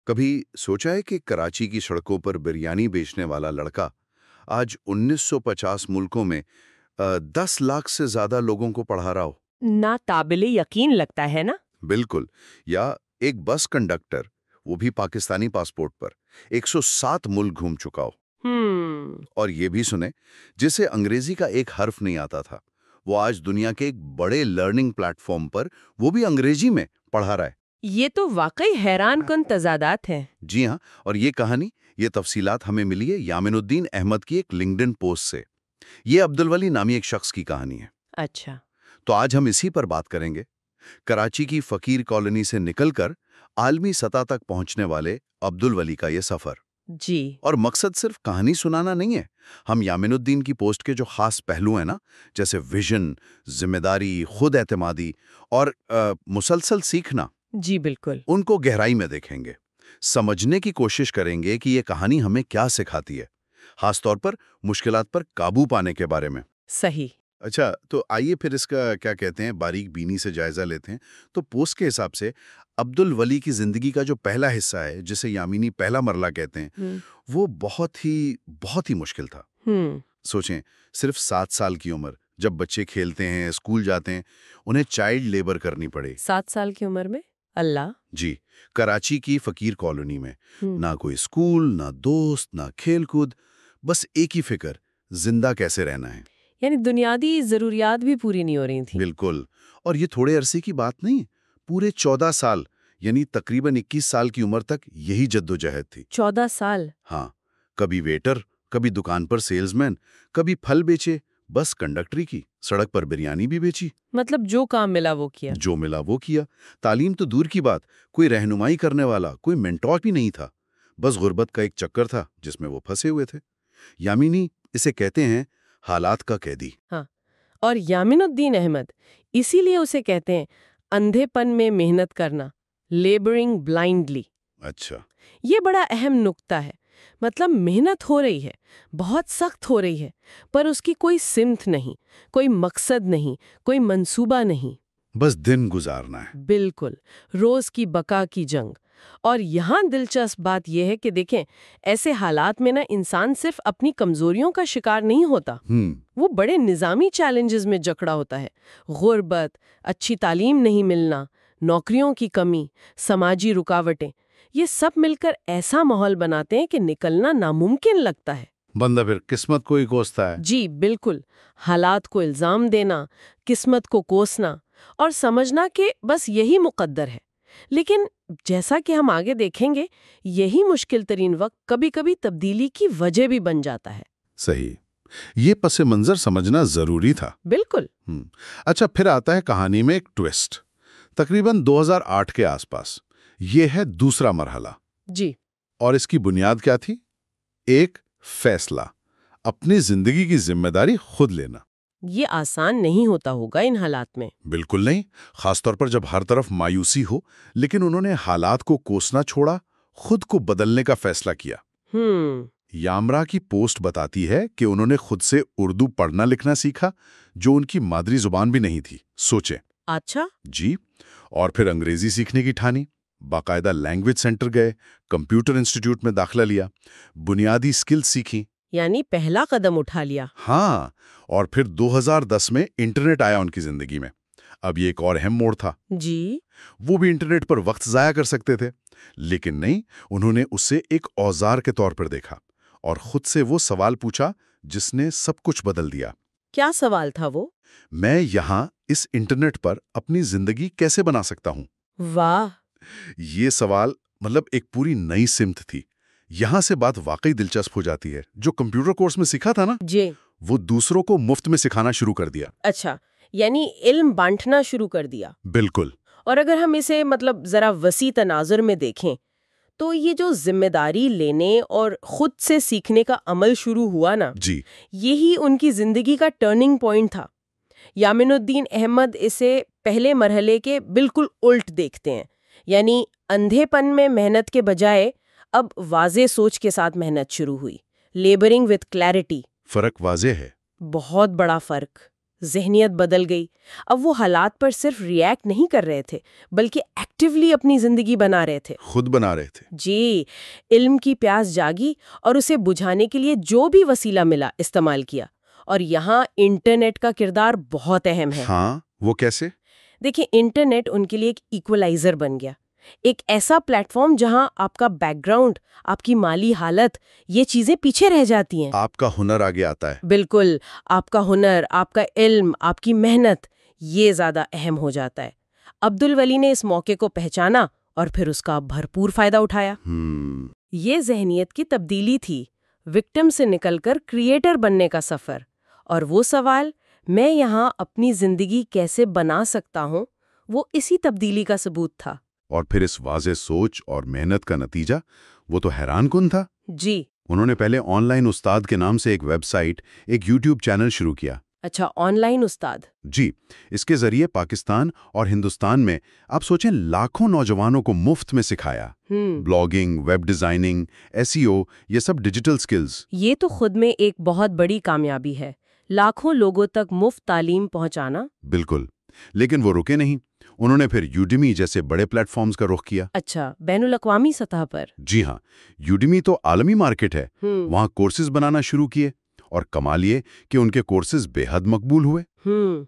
کبھی سوچا ہے کہ کراچی کی سڑکوں پر بریانی بیچنے والا لڑکا آج 1950 ملکوں میں 10 لاکھ سے زیادہ لوگوں کو پڑھا رہا ہو؟ ناقابل یقین لگتا ہے نا؟ بالکل. یا ایک بس کنڈکٹر، وہ بھی پاکستانی پاسپورٹ پر، 107 ملک گھوم چکا ہو. اور یہ بھی سنیں، جسے انگریزی کا ایک حرف نہیں آتا تھا، وہ آج دنیا کے ایک بڑے لرننگ پلیٹ فارم پر وہ بھی انگریزی میں پڑھا رہا ہے. یہ تو واقعی حیران کن تضادات ہیں. جی ہاں، اور یہ کہانی، یہ تفصیلات ہمیں ملی ہے یامن الدین احمد کی ایک لنکڈن پوسٹ سے. یہ عبدالولی نامی ایک شخص کی کہانی ہے. اچھا. تو آج ہم اسی پر بات کریں گے. کراچی کی فقیر کالونی سے نکل کر عالمی سطح تک پہنچنے والے عبدالولی کا یہ سفر. جی. اور مقصد صرف کہانی سنانا نہیں ہے. ہم یامن الدین کی پوسٹ کے جو خاص پہلو ہیں نا، جیسے ویژن، ذمہ داری، خود اعتمادی اور مسلسل سیکھنا، جی بالکل، ان کو گہرائی میں دیکھیں گے. سمجھنے کی کوشش کریں گے کہ یہ کہانی ہمیں کیا سکھاتی ہے، خاص طور پر مشکلات پر قابو پانے کے بارے میں. صحیح. اچھا، تو آئیے پھر اس کا کیا کہتے ہیں باریک بینی سے جائزہ لیتے ہیں. تو پوسٹ کے حساب سے عبدالولی کی زندگی کا جو پہلا حصہ ہے، جسے یامینی پہلا مرحلہ کہتے ہیں، وہ بہت ہی مشکل تھا. سوچیں، صرف 7 سال کی عمر، جب بچے کھیلتے ہیں، اسکول جاتے ہیں، انہیں چائلڈ لیبر کرنی پڑے. 7 سال کی عمر میں؟ اللہ. جی، کراچی کی فقیر کالونی میں نہ کوئی اسکول، نہ دوست، نہ کھیل کود، بس ایک ہی فکر، زندہ کیسے رہنا ہے. یعنی بنیادی ضروریات بھی پوری نہیں ہو رہی تھیں. بالکل. اور یہ تھوڑے عرصے کی بات نہیں، پورے 14 سال، یعنی تقریباً 21 سال کی عمر تک یہی جدوجہد تھی. 14 سال؟ ہاں. کبھی ویٹر، کبھی دکان پر سیلز مین، کبھی پھل بیچے، بس کنڈکٹری کی، سڑک پر بریانی بھی بیچی. مطلب جو کام ملا وہ کیا. جو ملا وہ کیا. تعلیم تو دور کی بات، کوئی رہنمائی کرنے والا، کوئی مینٹور بھی نہیں تھا. بس غربت کا ایک چکر تھا جس میں وہ پھنسے ہوئے تھے. یامینی اسے کہتے ہیں حالات کا قیدی. ہاں. اور یامن الدین احمد، اسی لیے اسے کہتے ہیں اندھے پن میں محنت کرنا، لیبرنگ بلائنڈلی. اچھا. یہ بڑا اہم نکتہ ہے. مطلب محنت ہو رہی ہے، بہت سخت ہو رہی ہے، پر اس کی کوئی سمت نہیں، کوئی مقصد نہیں، کوئی منصوبہ نہیں. بس دن گزارنا ہے. بالکل، روز کی بقا کی جنگ. اور یہاں دلچسپ بات یہ ہے کہ دیکھیں، ایسے حالات میں انسان صرف اپنی کمزوریوں کا شکار نہیں ہوتا، وہ بڑے نظامی چیلنجز میں جکڑا ہوتا ہے. غربت، اچھی تعلیم نہیں ملنا، نوکریوں کی کمی، سماجی رکاوٹیں، یہ سب مل کر ایسا ماحول بناتے ہیں کہ نکلنا ناممکن لگتا ہے. بندہ پھر قسمت کو ہی کوستا ہے. جی بالکل. حالات کو الزام دینا، قسمت کو کوسنا اور سمجھنا کہ بس یہی مقدر ہے. لیکن جیسا کہ ہم آگے دیکھیں گے، یہی مشکل ترین وقت کبھی کبھی تبدیلی کی وجہ بھی بن جاتا ہے. صحیح. یہ پس منظر سمجھنا ضروری تھا. بالکل. اچھا، پھر آتا ہے کہانی میں ایک ٹویسٹ. تقریباً 2008 کے آس پاس. یہ ہے دوسرا مرحلہ. جی. اور اس کی بنیاد کیا تھی؟ ایک فیصلہ، اپنی زندگی کی ذمہ داری خود لینا. یہ آسان نہیں ہوتا ہوگا ان حالات میں. بالکل نہیں، خاص طور پر جب ہر طرف مایوسی ہو. لیکن انہوں نے حالات کو کوسنا چھوڑا، خود کو بدلنے کا فیصلہ کیا. یامرا کی پوسٹ بتاتی ہے کہ انہوں نے خود سے اردو پڑھنا لکھنا سیکھا، جو ان کی مادری زبان بھی نہیں تھی. سوچیں. اچھا. جی. اور پھر انگریزی سیکھنے کی ٹھانی. باقاعدہ لینگویج سینٹر گئے، کمپیوٹر انسٹیٹیوٹ میں داخلہ لیا، بنیادی سکل سیکھی. یعنی پہلا قدم اٹھا لیا. ہاں. اور پھر 2010 میں انٹرنیٹ آیا ان کی زندگی میں. اب یہ ایک اور اہم موڑ تھا. جی. وہ بھی انٹرنیٹ پر وقت ضائع کر سکتے تھے، لیکن نہیں، انہوں نے اسے ایک اوزار کے طور پر دیکھا اور خود سے وہ سوال پوچھا جس نے سب کچھ بدل دیا. کیا سوال تھا وہ؟ میں یہاں اس انٹرنیٹ پر اپنی زندگی کیسے بنا سکتا ہوں؟ واہ. یہ سوال مطلب ایک پوری نئی سمت تھی. یہاں سے بات واقعی دلچسپ ہو جاتی ہے. جو کمپیوٹر کورس میں سیکھا تھا نا، جی، وہ دوسروں کو مفت میں سکھانا شروع کر دیا. اچھا، یعنی علم بانٹنا شروع کر دیا. بالکل. اور اگر ہم اسے ذرا وسیع تناظر میں دیکھیں تو یہ جو ذمہ داری لینے اور خود سے سیکھنے کا عمل شروع ہوا نا، جی، یہی ان کی زندگی کا ٹرننگ پوائنٹ تھا. یامن الدین احمد اسے پہلے مرحلے کے بالکل الٹ دیکھتے ہیں. یعنی اندھے پن میں محنت کے بجائے اب واضح سوچ کے ساتھ محنت شروع ہوئی. Labouring with clarity. فرق واضح ہے. بہت بڑا فرق. ذہنیت بدل گئی. اب وہ حالات پر صرف ریئیکٹ نہیں کر رہے تھے بلکہ ایکٹیولی اپنی زندگی بنا رہے تھے. خود بنا رہے تھے. جی، علم کی پیاس جاگی اور اسے بجھانے کے لیے جو بھی وسیلہ ملا استعمال کیا. اور یہاں انٹرنیٹ کا کردار بہت اہم ہے. ہاں، وہ کیسے؟ دیکھیں، انٹرنیٹ ان کے لیے ایک ایکولائزر بن گیا. ایک ایسا پلیٹ فارم جہاں آپ کا بیک گراؤنڈ، آپ کی مالی حالت، یہ چیزیں پیچھے رہ جاتی ہیں. آپ کا ہنر آگے آتا ہے. بالکل، آپ کا ہنر، آپ کا علم، آپ کی محنت، یہ زیادہ اہم ہو جاتا ہے. عبدالولی نے اس موقع کو پہچانا اور پھر اس کا بھرپور فائدہ اٹھایا. یہ ذہنیت کی تبدیلی تھی، وکٹم سے نکل کر کریٹر بننے کا سفر. اور وہ سوال، میں یہاں اپنی زندگی کیسے بنا سکتا ہوں، وہ اسی تبدیلی کا ثبوت تھا. اور پھر اس واضح سوچ اور محنت کا نتیجہ، وہ تو حیران کن تھا. جی. انہوں نے پہلے آن لائن استاد کے نام سے ایک ویب سائٹ، ایک یوٹیوب چینل شروع کیا. اچھا، آن لائن استاد. جی، اس کے ذریعے پاکستان اور ہندوستان میں آپ سوچیں لاکھوں نوجوانوں کو مفت میں سکھایا. بلاگنگ، ویب ڈیزائننگ، SEO، یہ سب ڈیجیٹل سکلز. یہ تو خود میں ایک بہت بڑی کامیابی ہے، لاکھوں لوگوں تک مفت تعلیم پہنچانا. بالکل، لیکن وہ رکے نہیں. انہوں نے پھر یوڈیمی جیسے بڑے پلیٹ فارمز کا رخ کیا. اچھا، بین الاقوامی سطح پر. جی ہاں، یوڈیمی تو عالمی مارکیٹ ہے. وہاں کورسز بنانا شروع کیے اور کمال یہ کہ ان کے کورسز بے حد مقبول ہوئے.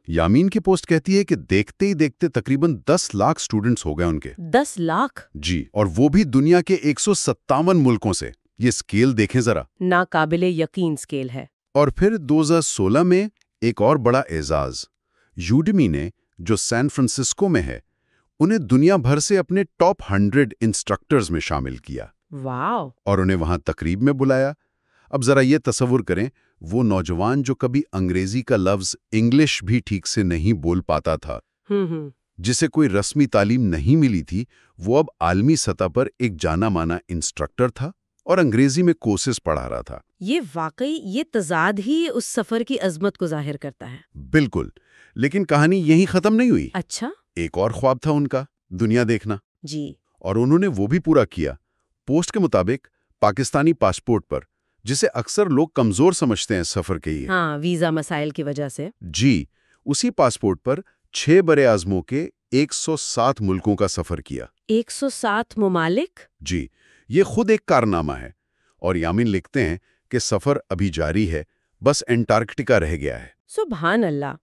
یامین کی پوسٹ کہتی ہے کہ دیکھتے ہی دیکھتے تقریباً 10 لاکھ سٹوڈنٹس ہو گئے ان کے. 10 لاکھ؟ جی، اور وہ بھی دنیا کے 157 ملکوں سے. یہ سکیل دیکھیں ذرا. ناقابل یقین سکیل ہے. اور پھر 2016 میں ایک اور بڑا اعزاز، یوڈیمی نے، جو سین فرانسسکو میں ہے، انہیں دنیا بھر سے اپنے ٹاپ 100 انسٹرکٹرز میں شامل کیا. واو! اور انہیں وہاں تقریب میں بلایا. اب ذرا یہ تصور کریں، وہ نوجوان جو کبھی انگریزی کا لفظ انگلش بھی ٹھیک سے نہیں بول پاتا تھا، جسے کوئی رسمی تعلیم نہیں ملی تھی، وہ اب عالمی سطح پر ایک جانا مانا انسٹرکٹر تھا اور انگریزی میں کورسز پڑھا رہا تھا. یہ واقعی یہ تضاد ہی اس سفر کی عظمت کو ظاہر کرتا ہے. بالکل، لیکن کہانی یہیں ختم نہیں ہوئی. اچھا؟ ایک اور خواب تھا ان کا، دنیا دیکھنا. جی. اور انہوں نے وہ بھی پورا کیا. پوسٹ کے مطابق پاکستانی پاسپورٹ پر، جسے اکثر لوگ کمزور سمجھتے ہیں سفر کے لیے. ہاں، ویزا مسائل کی وجہ سے. جی، اسی پاسپورٹ پر 6 برے اعظموں کے 107 ملکوں کا سفر کیا. 107 ممالک؟ جی، یہ خود ایک کارنامہ ہے. اور یامین لکھتے ہیں کہ سفر ابھی جاری ہے، بس انٹارکٹیکا رہ گیا ہے. سبحان اللہ!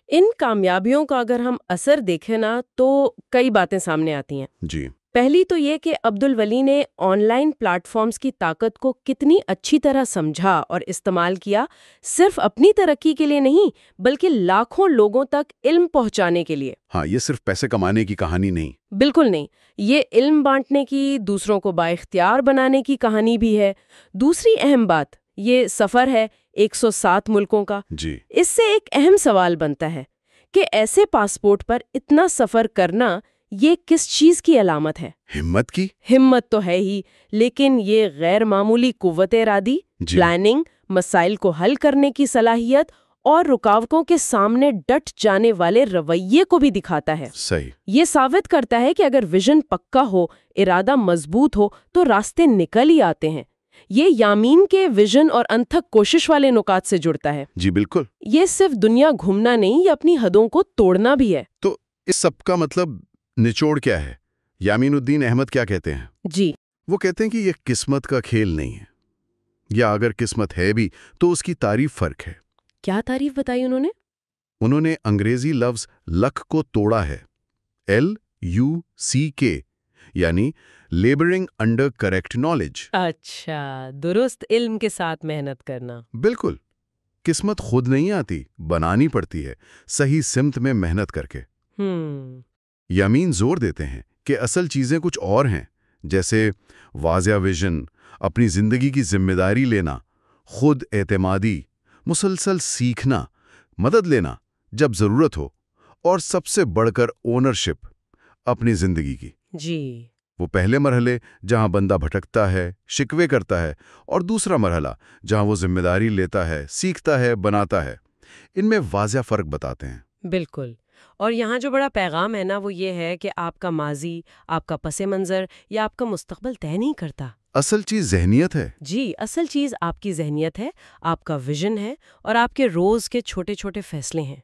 ان کامیابیوں کا اگر ہم اثر دیکھیں نا تو کئی باتیں سامنے آتی ہیں. جی. پہلی تو یہ کہ عبدالولی نے آن لائن پلیٹ فارمز کی طاقت کو کتنی اچھی طرح سمجھا اور استعمال کیا، صرف اپنی ترقی کے لیے نہیں بلکہ لاکھوں لوگوں تک علم پہنچانے کے لیے. ہاں، یہ صرف پیسے کمانے کی کہانی نہیں. بالکل نہیں، یہ علم بانٹنے کی، دوسروں کو بااختیار بنانے کی کہانی بھی ہے. دوسری اہم بات، یہ سفر ہے 107 ملکوں کا. جی. اس سے ایک اہم سوال بنتا ہے کہ ایسے پاسپورٹ پر اتنا سفر کرنا یہ کس چیز کی علامت ہے؟ ہمت کی؟ ہمت تو ہے ہی، لیکن یہ غیر معمولی قوت ارادی، پلاننگ، مسائل کو حل کرنے کی صلاحیت اور رکاوٹوں کے سامنے ڈٹ جانے والے رویے کو بھی دکھاتا ہے. صحیح. یہ ثابت کرتا ہے کہ اگر ویژن پکا ہو، ارادہ مضبوط ہو تو راستے نکل ہی آتے ہیں. یہ یامین کے ویژن اور انتھک کوشش والے نکات سے جڑتا ہے. جی بالکل. یہ صرف دنیا گھومنا نہیں، یہ اپنی حدوں کو توڑنا بھی ہے. تو اس سب کا مطلب نچوڑ کیا ہے؟ یامین الدین احمد کیا کہتے ہیں؟ جی، وہ کہتے ہیں کہ یہ قسمت کا کھیل نہیں ہے، یا اگر قسمت ہے بھی تو اس کی تعریف فرق ہے. کیا تعریف بتائی انہوں نے؟ انہوں نے انگریزی لفظ لک کو توڑا ہے. LUCK، یعنی لیبرنگ انڈر کریکٹ نالج. اچھا، درست علم کے ساتھ محنت کرنا. بالکل. قسمت خود نہیں آتی، بنانی پڑتی ہے، صحیح سمت میں محنت کر کے. یامین زور دیتے ہیں کہ اصل چیزیں کچھ اور ہیں، جیسے واضح ویژن، اپنی زندگی کی ذمہ داری لینا، خود اعتمادی، مسلسل سیکھنا، مدد لینا جب ضرورت ہو، اور سب سے بڑھ کر اونرشپ اپنی زندگی کی. جی. وہ پہلے مرحلے جہاں بندہ بھٹکتا ہے، شکوے کرتا ہے، اور دوسرا مرحلہ جہاں وہ ذمہ داری لیتا ہے، سیکھتا ہے، بناتا ہے. ان میں واضح فرق بتاتے ہیں. بالکل. اور یہاں جو بڑا پیغام ہے نا وہ یہ ہے کہ آپ کا ماضی، آپ کا پس منظر یا آپ کا مستقبل طے نہیں کرتا. اصل چیز ذہنیت ہے. جی، اصل چیز آپ کی ذہنیت ہے، آپ کا ویژن ہے اور آپ کے روز کے چھوٹے چھوٹے فیصلے ہیں.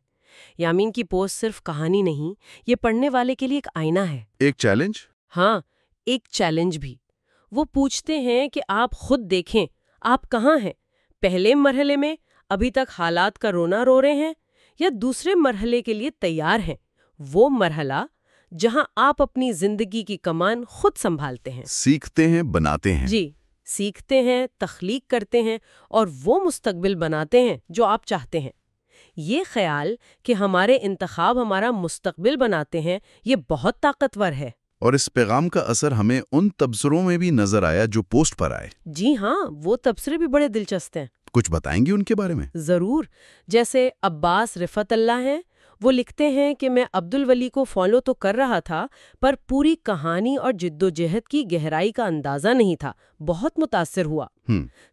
یامین کی پوسٹ صرف کہانی نہیں، یہ پڑھنے والے کے لیے ایک آئینہ ہے۔ ایک چیلنج؟ ہاں، ایک چیلنج بھی۔ وہ پوچھتے ہیں کہ آپ خود دیکھیں آپ کہاں ہیں، پہلے مرحلے میں ابھی تک حالات کا رونا رو رہے ہیں، یا دوسرے مرحلے کے لیے تیار ہیں، وہ مرحلہ جہاں آپ اپنی زندگی کی کمان خود سنبھالتے ہیں، سیکھتے ہیں، بناتے ہیں۔ جی، سیکھتے ہیں، تخلیق کرتے ہیں، اور وہ مستقبل بناتے ہیں جو آپ چاہتے ہیں۔ یہ خیال کہ ہمارے انتخاب ہمارا مستقبل بناتے ہیں، یہ بہت طاقتور ہے۔ اور اس پیغام کا اثر ہمیں ان تبصروں میں بھی نظر آیا جو پوسٹ پر آئے۔ جی ہاں، وہ تبصرے بھی بڑے دلچسپ ہیں۔ کچھ بتائیں گے ان کے بارے میں؟ ضرور۔ جیسے عباس رفعت اللہ ہیں، وہ لکھتے ہیں کہ میں عبدالولی کو فالو تو کر رہا تھا، پر پوری کہانی اور جدوجہد کی گہرائی کا اندازہ نہیں تھا، بہت متاثر ہوا۔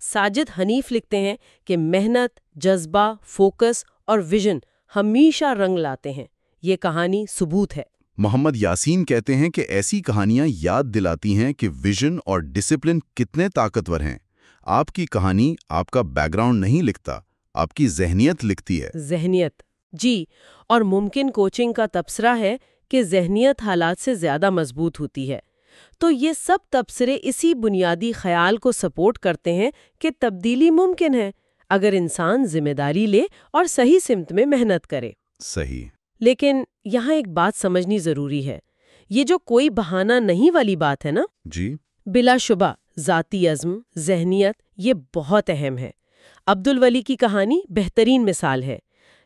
ساجد حنیف لکھتے ہیں کہ محنت، جذبہ، فوکس اور ویژن ہمیشہ رنگ لاتے ہیں، یہ کہانی ثبوت ہے۔ محمد یاسین کہتے ہیں کہ ایسی کہانیاں یاد دلاتی ہیں کہ ویژن اور ڈسپلن کتنے طاقتور ہیں۔ آپ کی کہانی آپ کا بیک گراؤنڈ نہیں لکھتا، آپ کی ذہنیت لکھتی ہے۔ ذہنیت، جی، اور ممکن کوچنگ کا تبصرہ ہے کہ ذہنیت حالات سے زیادہ مضبوط ہوتی ہے۔ تو یہ سب تبصرے اسی بنیادی خیال کو سپورٹ کرتے ہیں کہ تبدیلی ممکن ہے اگر انسان ذمہ داری لے اور صحیح سمت میں محنت کرے۔ صحیح۔ لیکن یہاں ایک بات سمجھنی ضروری ہے، یہ جو کوئی بہانہ نہیں والی بات ہے نا، جی، بلا شبہ ذاتی عزم، ذہنیت، یہ بہت اہم ہے۔ عبدالولی کی کہانی بہترین مثال ہے،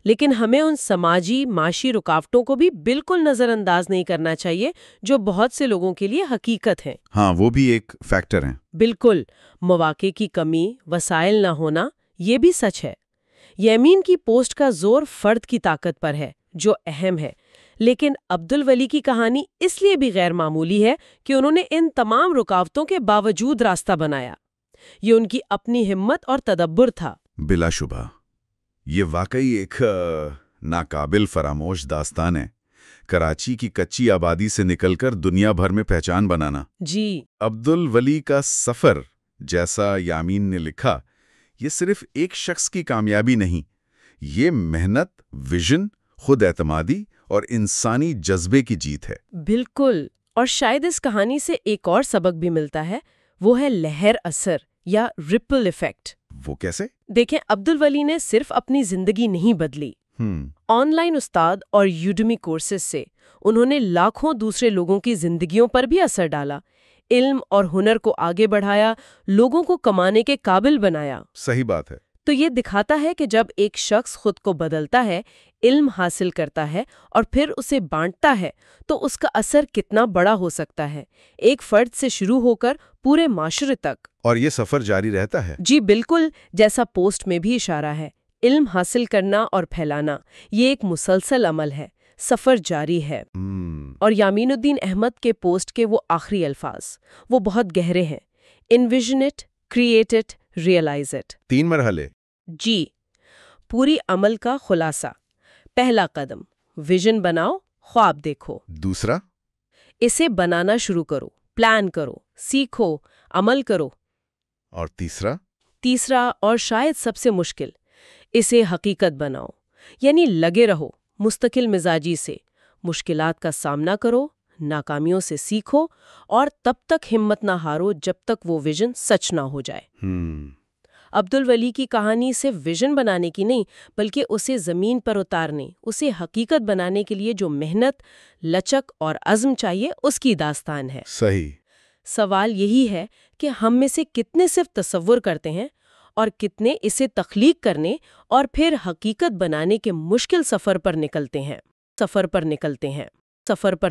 لیکن ہمیں ان سماجی معاشی رکاوٹوں کو بھی بالکل نظر انداز نہیں کرنا چاہیے جو بہت سے لوگوں کے لیے حقیقت ہیں۔ ہاں، وہ بھی ایک فیکٹر ہیں۔ بالکل، مواقع کی کمی، وسائل نہ ہونا، یہ بھی سچ ہے۔ یمین کی پوسٹ کا زور فرد کی طاقت پر ہے جو اہم ہے، لیکن عبدالولی کی کہانی اس لیے بھی غیر معمولی ہے کہ انہوں نے ان تمام رکاوٹوں کے باوجود راستہ بنایا۔ یہ ان کی اپنی ہمت اور تدبر تھا۔ بلا شبہ یہ واقعی ایک ناقابل فراموش داستان ہے، کراچی کی کچی آبادی سے نکل کر دنیا بھر میں پہچان بنانا۔ جی، عبدالولی کا سفر، جیسا یامین نے لکھا، یہ صرف ایک شخص کی کامیابی نہیں، یہ محنت، ویژن، خود اعتمادی اور انسانی جذبے کی جیت ہے۔ بالکل، اور شاید اس کہانی سے ایک اور سبق بھی ملتا ہے، وہ ہے لہر اثر یا ریپل ایفیکٹ۔ وہ کیسے؟ دیکھیں، عبدالولی نے صرف اپنی زندگی نہیں بدلی، آن لائن استاد اور یوڈمی کورسز سے انہوں نے لاکھوں دوسرے لوگوں کی زندگیوں پر بھی اثر ڈالا، علم اور ہنر کو آگے بڑھایا، لوگوں کو کمانے کے قابل بنایا۔ صحیح بات ہے۔ تو یہ دکھاتا ہے کہ جب ایک شخص خود کو بدلتا ہے، علم حاصل کرتا ہے اور پھر اسے بانٹتا ہے تو اس کا اثر کتنا بڑا ہو سکتا ہے، ایک فرد سے شروع ہو کر پورے معاشرے تک۔ اور یہ سفر جاری رہتا ہے۔ جی بالکل، جیسا پوسٹ میں بھی اشارہ ہے، علم حاصل کرنا اور پھیلانا یہ ایک مسلسل عمل ہے، سفر جاری ہے۔ اور یامین الدین احمد کے پوسٹ کے وہ آخری الفاظ، وہ بہت گہرے ہیں۔ Envision it, create it, realize it. 3 مرحلے۔ جی، پوری عمل کا خلاصہ۔ پہلا قدم، ویژن بناؤ، خواب دیکھو۔ دوسرا، اسے بنانا شروع کرو، پلان کرو، سیکھو، عمل کرو۔ اور تیسرا اور شاید سب سے مشکل، اسے حقیقت بناؤ، یعنی لگے رہو، مستقل مزاجی سے، مشکلات کا سامنا کرو، ناکامیوں سے سیکھو، اور تب تک ہمت نہ ہارو جب تک وہ ویژن سچ نہ ہو جائے۔ عبدالولی کی کہانی صرف ویژن بنانے کی نہیں، بلکہ اسے زمین پر اتارنے، اسے حقیقت بنانے کے لیے جو محنت، لچک اور عزم چاہیے، اس کی داستان ہے۔ صحیح۔ سوال یہی ہے کہ ہم میں سے کتنے صرف تصور کرتے ہیں اور کتنے اسے تخلیق کرنے اور پھر حقیقت بنانے کے مشکل سفر پر نکلتے ہیں۔